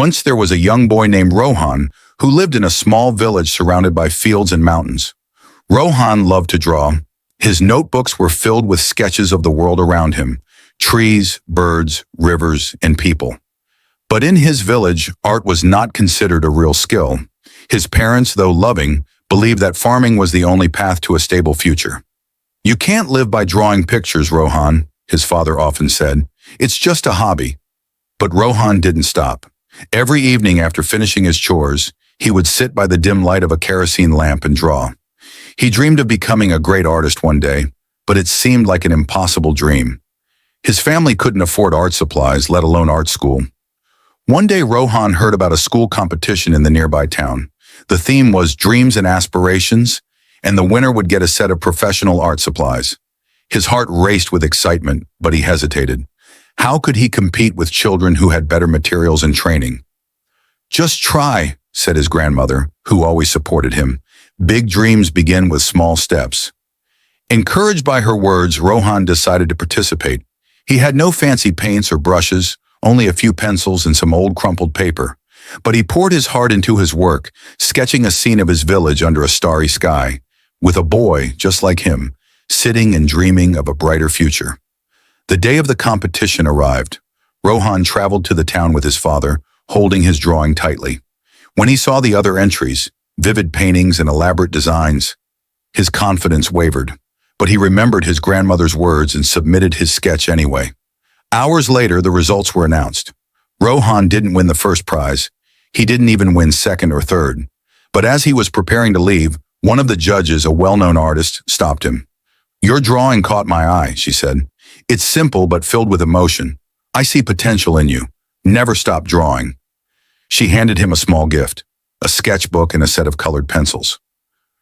Once there was a young boy named Rohan who lived in a small village surrounded by fields and mountains. Rohan loved to draw. His notebooks were filled with sketches of the world around him, trees, birds, rivers, and people. But in his village, art was not considered a real skill. His parents, though loving, believed that farming was the only path to a stable future. "You can't live by drawing pictures, Rohan," his father often said. "It's just a hobby." But Rohan didn't stop. Every evening after finishing his chores, he would sit by the dim light of a kerosene lamp and draw. He dreamed of becoming a great artist one day, but it seemed like an impossible dream. His family couldn't afford art supplies, let alone art school. One day Rohan heard about a school competition in the nearby town. The theme was dreams and aspirations, and the winner would get a set of professional art supplies. His heart raced with excitement, but he hesitated. How could he compete with children who had better materials and training? "Just try," said his grandmother, who always supported him. "Big dreams begin with small steps." Encouraged by her words, Rohan decided to participate. He had no fancy paints or brushes, only a few pencils and some old crumpled paper. But he poured his heart into his work, sketching a scene of his village under a starry sky, with a boy, just like him, sitting and dreaming of a brighter future. The day of the competition arrived. Rohan traveled to the town with his father, holding his drawing tightly. When he saw the other entries, vivid paintings and elaborate designs, his confidence wavered. But he remembered his grandmother's words and submitted his sketch anyway. Hours later, the results were announced. Rohan didn't win the first prize. He didn't even win second or third. But as he was preparing to leave, one of the judges, a well-known artist, stopped him. "Your drawing caught my eye," she said. "It's simple but filled with emotion. I see potential in you. Never stop drawing." She handed him a small gift, a sketchbook and a set of colored pencils.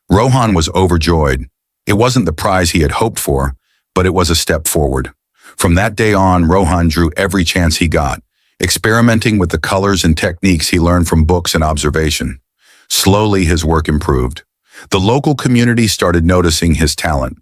Rohan was overjoyed. It wasn't the prize he had hoped for, but it was a step forward. From that day on, Rohan drew every chance he got, experimenting with the colors and techniques he learned from books and observation. Slowly, his work improved. The local community started noticing his talent.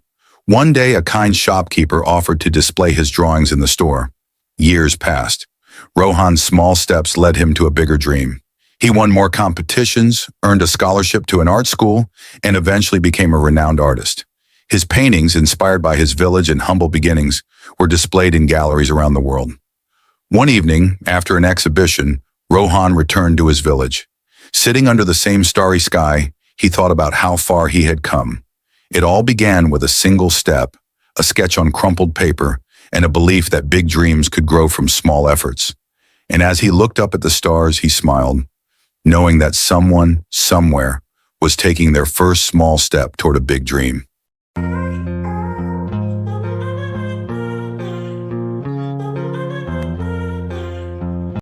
One day, a kind shopkeeper offered to display his drawings in the store. Years passed. Rohan's small steps led him to a bigger dream. He won more competitions, earned a scholarship to an art school, and eventually became a renowned artist. His paintings, inspired by his village and humble beginnings, were displayed in galleries around the world. One evening, after an exhibition, Rohan returned to his village. Sitting under the same starry sky, he thought about how far he had come. It all began with a single step, a sketch on crumpled paper, and a belief that big dreams could grow from small efforts. And as he looked up at the stars, he smiled, knowing that someone, somewhere, was taking their first small step toward a big dream.